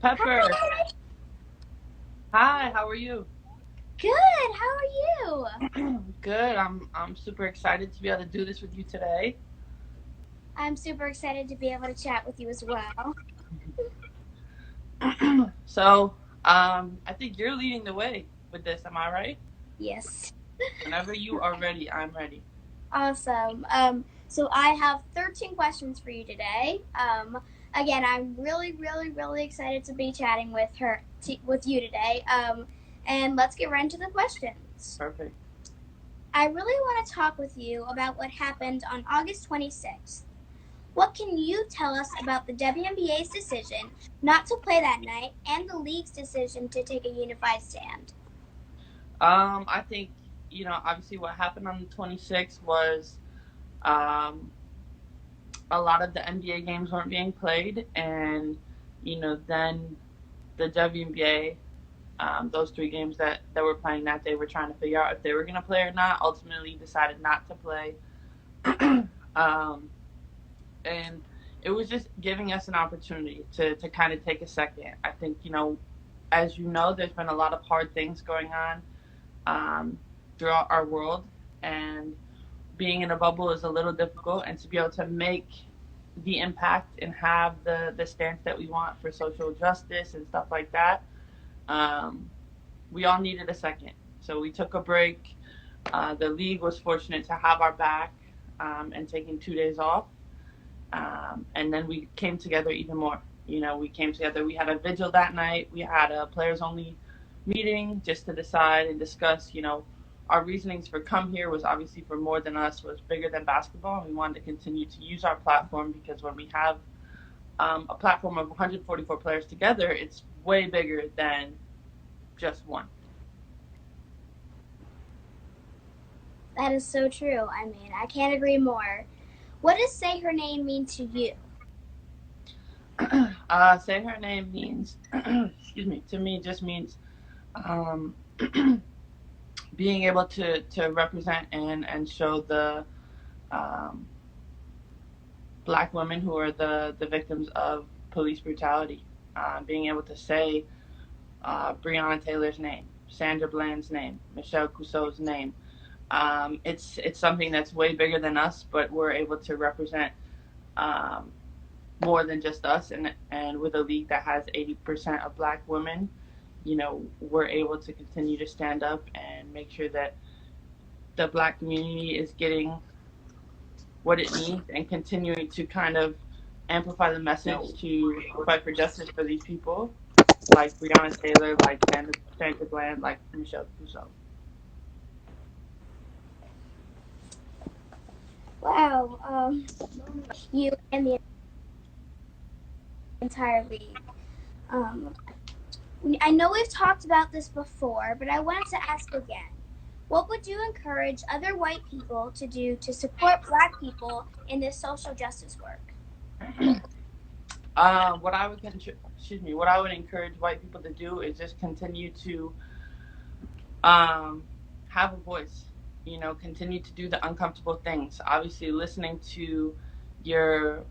Pepper, Hi. hi, how are you? Good. How are you? Good. I'm super excited to be able to do this with you today. I'm super excited to be able to chat with you as well. So, I think you're leading the way with this. Am I right? Yes. Whenever you are ready, I'm ready. Awesome. So I have 13 questions for you today. Again, I'm really excited to be chatting with you today. And let's get right into the questions. Perfect. I really want to talk with you about what happened on August 26th. What can you tell us about the WNBA's decision not to play that night and the league's decision to take a unified stand? I think obviously what happened on the 26th was um, a lot of the NBA games weren't being played, and then the WNBA those three games that were playing that day were trying to figure out if they were going to play or not. Ultimately, decided not to play. um, and it was just giving us an opportunity to kind of take a second. I think, as you know, there's been a lot of hard things going on throughout our world. And being in a bubble is a little difficult. And to be able to make the impact and have the stance that we want for social justice and stuff like that, um, we all needed a second. So we took a break. The league was fortunate to have our back and taking 2 days off. And then we came together even more. We came together. We had a vigil that night. We had a players only meeting just to decide and discuss, our reasonings for come here was obviously for more than us, was bigger than basketball. And we wanted to continue to use our platform because when we have a platform of 144 players together, it's way bigger than just one. That is so true. I mean, I can't agree more. What does Say Her Name mean to you? Say her name means, excuse me, to me just means um, being able to represent and show the um, black women who are the victims of police brutality. Being able to say Breanna Taylor's name, Sandra Bland's name, Michelle Cousseau's name. It's something that's way bigger than us, but we're able to represent um, more than just us. And with a league that has 80% of black women, we're able to continue to stand up and make sure that the black community is getting what it needs and continuing to kind of amplify the message to fight for justice for these people, like Breanna Taylor, like Sandra Bland, like Michelle Cusseau. Wow, you and the entire league. Um, I know we've talked about this before, but I wanted to ask again. What would you encourage other white people to do to support black people in this social justice work? What I would encourage white people to do is just continue to um, have a voice. Continue to do the uncomfortable things. Obviously, listening to your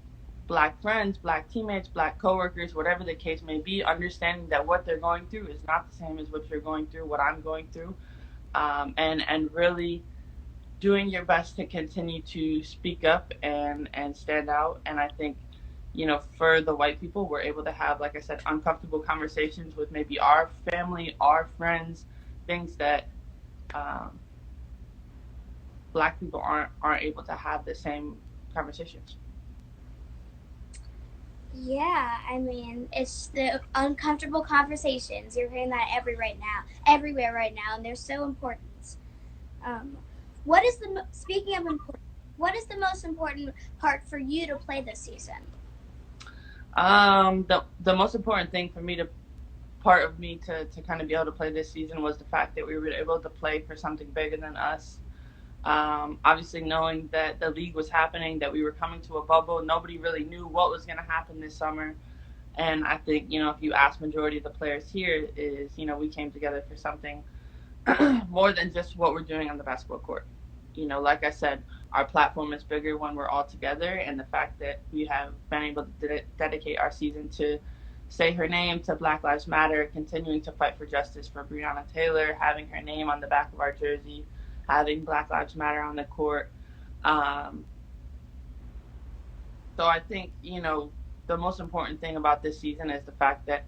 black friends, black teammates, black coworkers, whatever the case may be, understanding that what they're going through is not the same as what you're going through, what I'm going through, and really doing your best to continue to speak up and stand out. And I think, for the white people, we're able to have, like I said, uncomfortable conversations with maybe our family, our friends, things that um, black people aren't able to have the same conversations. Yeah, I mean, it's the uncomfortable conversations. You're hearing that everywhere right now, and they're so important. Um, what is the speaking of important? What is the most important part for you to play this season? The most important thing for me to part of me to kind of be able to play this season was the fact that we were able to play for something bigger than us. Obviously, knowing that the league was happening, that we were coming to a bubble, nobody really knew what was going to happen this summer. And I think, if you ask majority of the players here, is we came together for something more than just what we're doing on the basketball court. Like I said, our platform is bigger when we're all together, and the fact that we have been able to dedicate our season to say her name to Black Lives Matter, continuing to fight for justice for Breanna Taylor, having her name on the back of our jersey, having Black Lives Matter on the court. So I think, the most important thing about this season is the fact that,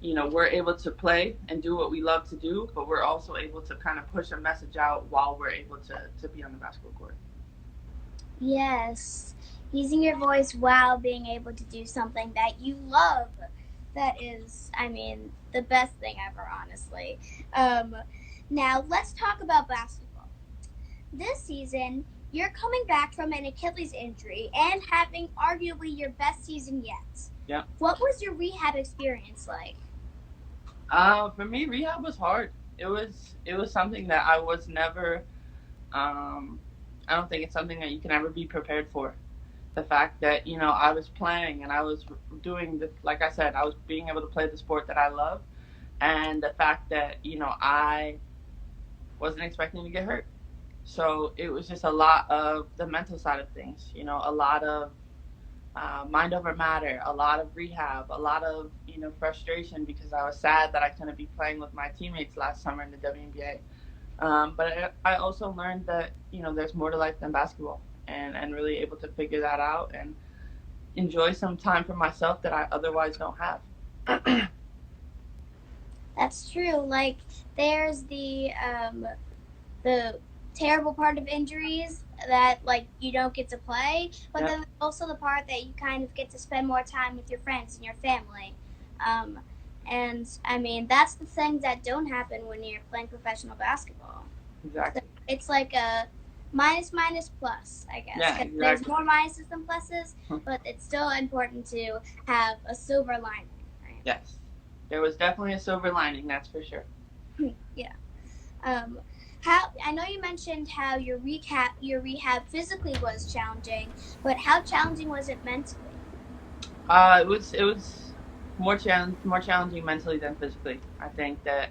we're able to play and do what we love to do, but we're also able to kind of push a message out while we're able to be on the basketball court. Yes. Using your voice while being able to do something that you love. That is, the best thing ever, honestly. Now, let's talk about basketball. This season, you're coming back from an Achilles injury and having arguably your best season yet. Yeah. What was your rehab experience like? For me, rehab was hard. It was something that I was never. I don't think it's something that you can ever be prepared for. The fact that I was playing and I was doing like I said, I was being able to play the sport that I love, and the fact that I wasn't expecting to get hurt. So it was just a lot of the mental side of things. A lot of mind over matter, a lot of rehab, a lot of frustration because I was sad that I couldn't be playing with my teammates last summer in the WNBA. But I also learned that there's more to life than basketball, and really able to figure that out and enjoy some time for myself that I otherwise don't have. That's true. Like, there's the terrible part of injuries that, like, you don't get to play, but then also the part that you kind of get to spend more time with your friends and your family. And that's the things that don't happen when you're playing professional basketball. Exactly. So it's like a minus plus, I guess. Yeah, exactly. There's more minuses than pluses, but it's still important to have a silver lining, right? Yes. There was definitely a silver lining, that's for sure. Yeah. I know you mentioned how your rehab physically was challenging, but how challenging was it mentally? It was more challenging mentally than physically. I think that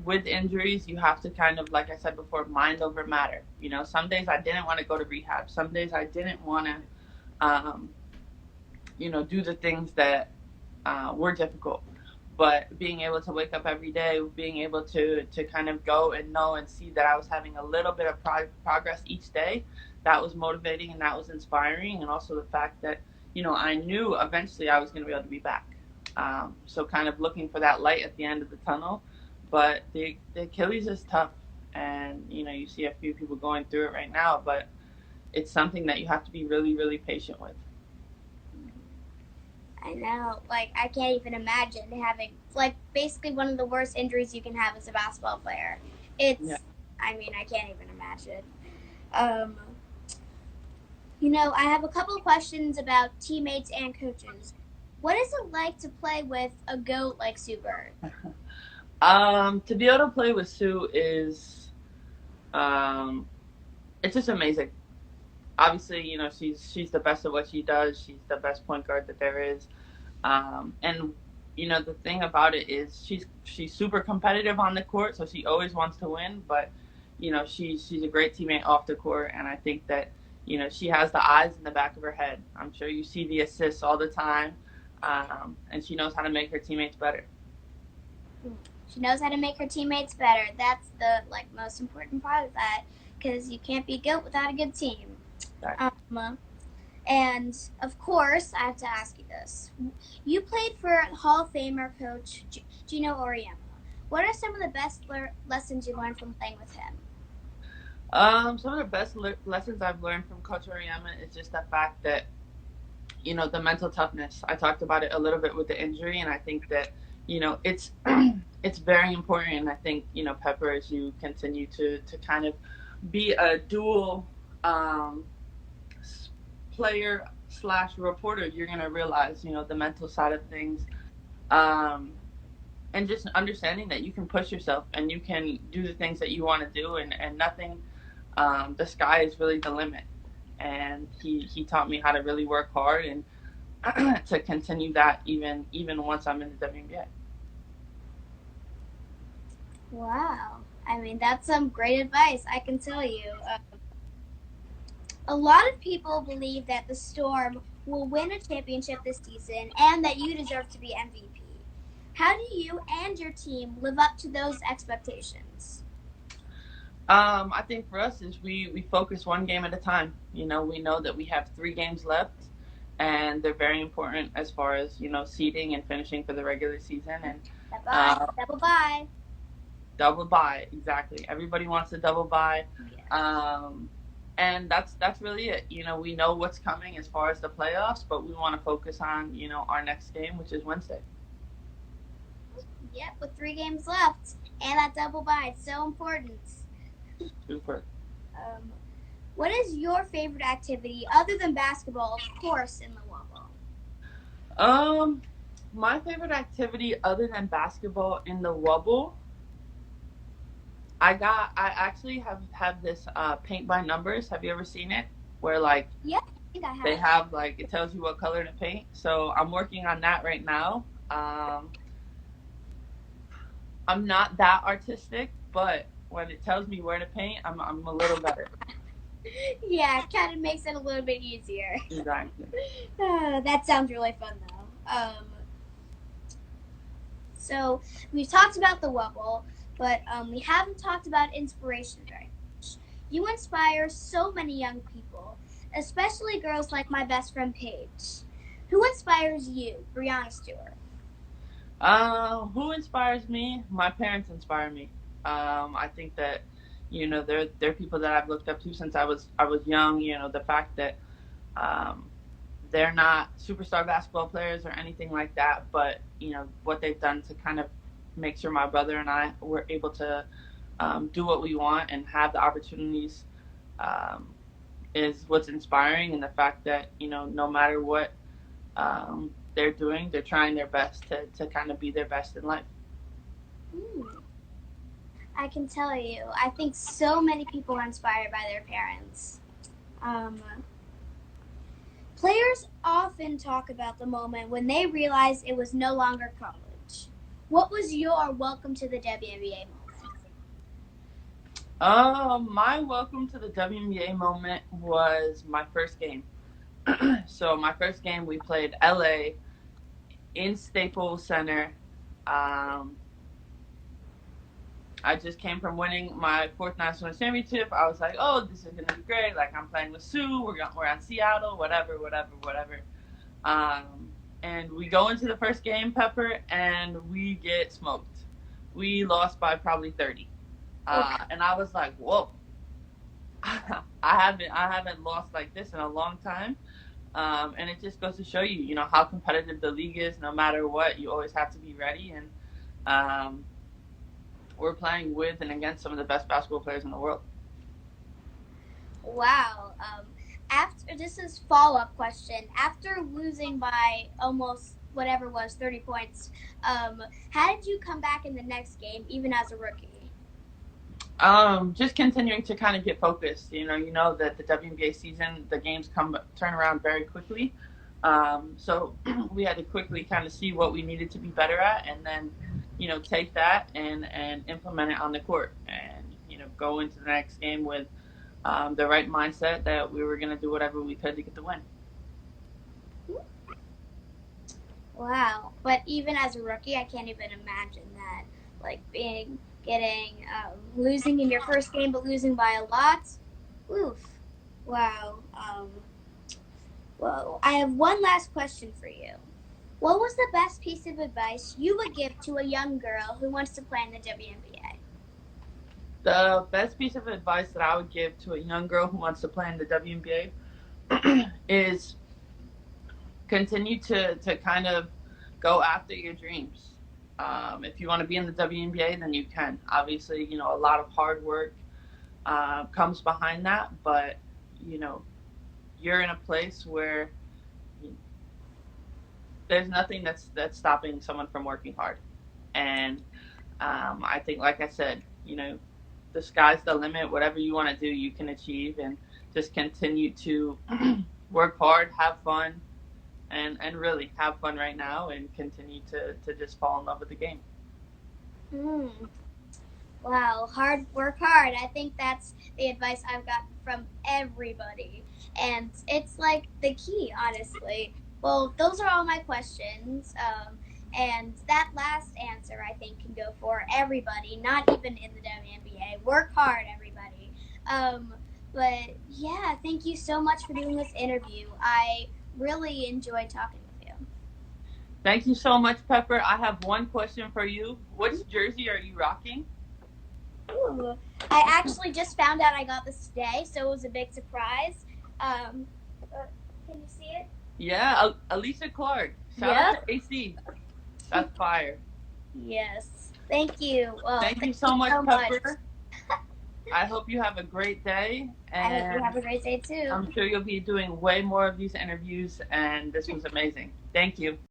with injuries, you have to kind of, like I said before, mind over matter. Some days I didn't want to go to rehab. Some days I didn't want to, do the things that were difficult. But being able to wake up every day, being able to kind of go and know and see that I was having a little bit of progress each day, that was motivating and that was inspiring. And also the fact that, I knew eventually I was going to be able to be back. So kind of looking for that light at the end of the tunnel. But the Achilles is tough. And, you see a few people going through it right now. But it's something that you have to be really, really patient with. I know. Like, I can't even imagine having, like, basically one of the worst injuries you can have as a basketball player. I can't even imagine. I have a couple of questions about teammates and coaches. What is it like to play with a GOAT like Sue Bird? To be able to play with Sue is, it's just amazing. Obviously, she's the best at what she does. She's the best point guard that there is. And the thing about it is she's super competitive on the court, so she always wants to win. But she's a great teammate off the court, and I think that she has the eyes in the back of her head. I'm sure you see the assists all the time, and she knows how to make her teammates better. She knows how to make her teammates better. That's the most important part of that, because you can't be GOAT without a good team. And of course, I have to ask you this. You played for Hall of Famer coach Gino. What are some of the best lessons you learned from playing with him? Some of the best lessons I've learned from Coach Oriema is just the fact that, the mental toughness. I talked about it a little bit with the injury, and I think that, it's it's very important. And I think, Pepper, as you continue to kind of be a dual player / reporter, you're going to realize, the mental side of things, and just understanding that you can push yourself and you can do the things that you want to do, and nothing, the sky is really the limit. And he taught me how to really work hard and to continue that even once I'm in the WNBA. Wow. That's some great advice, I can tell you. A lot of people believe that the Storm will win a championship this season and that you deserve to be MVP. How do you and your team live up to those expectations? I think for us is we focus one game at a time. We know that we have 3 games left, and they're very important as far as seeding and finishing for the regular season. And Double bye. Double bye, exactly. Everybody wants a double bye, Yes. and that's really it. We know what's coming as far as the playoffs, but we want to focus on our next game, which is Wednesday. Yep, with 3 games left and that double bye, it's so important. Super. What is your favorite activity other than basketball, of course, in the Wubble? My favorite activity other than basketball in the Wubble, I actually have this paint by numbers. Have you ever seen it? Where Yeah, I think I have. they have it tells you what color to paint. So I'm working on that right now. I'm not that artistic, but when it tells me where to paint, I'm a little better. Yeah, it kind of makes it a little bit easier. Exactly. That sounds really fun, though. So we've talked about the Wubble, but we haven't talked about inspiration very much. You inspire so many young people, especially girls like my best friend Paige. Who inspires you, Breanna Stewart? Who inspires me? My parents inspire me. I think that they're people that I've looked up to since I was young. The fact that they're not superstar basketball players or anything like that, but what they've done to kind of make sure my brother and I were able to do what we want and have the opportunities is what's inspiring, and the fact that no matter what they're doing, they're trying their best to kind of be their best in life. I can tell you, I think so many people are inspired by their parents. Players often talk about the moment when they realized it was no longer college. What was your welcome to the WNBA moment? My welcome to the WNBA moment was my first game. So my first game, we played LA in Staples Center. I just came from winning my 4th national championship. I was like, oh, this is gonna be great. I'm playing with Sue. We're on Seattle. Whatever. And we go into the first game, Pepper, and we get smoked. We lost by probably 30. And I was like, whoa. I haven't lost like this in a long time. And it just goes to show you, how competitive the league is. No matter what, you always have to be ready. And we're playing with and against some of the best basketball players in the world. Wow. After this is follow-up question. After losing by almost whatever it was 30 points, how did you come back in the next game, even as a rookie? Just continuing to kind of get focused. You know that the WNBA season, the games turn around very quickly. So we had to quickly kind of see what we needed to be better at, and then take that and implement it on the court, and go into the next game with the right mindset that we were going to do whatever we could to get the win. Wow. But even as a rookie, I can't even imagine that, losing in your first game, but losing by a lot. Oof. Wow. Well, I have one last question for you. What was the best piece of advice you would give to a young girl who wants to play in the WNBA? The best piece of advice that I would give to a young girl who wants to play in the WNBA is continue to kind of go after your dreams. If you want to be in the WNBA, then you can. Obviously, a lot of hard work comes behind that, but you're in a place where there's nothing that's stopping someone from working hard. And I think, like I said, the sky's the limit. Whatever you want to do, you can achieve, and just continue to work hard, have fun, and really have fun right now, and continue to just fall in love with the game. Wow, work hard. I think that's the advice I've gotten from everybody. And it's like the key, honestly. Well, those are all my questions. And that last answer, I think, can go for everybody, not even in the WNBA. Work hard, everybody. But yeah, thank you so much for doing this interview. I really enjoyed talking with you. Thank you so much, Pepper. I have one question for you. Which jersey are you rocking? Ooh, I actually just found out I got this today, so it was a big surprise. Can you see it? Yeah, Alicia Clark. Shout out to AC. That's fire. Yes. Thank you. Well, thank you so much, Pepper. I hope you have a great day. And I hope you have a great day too. I'm sure you'll be doing way more of these interviews, and this was amazing. Thank you.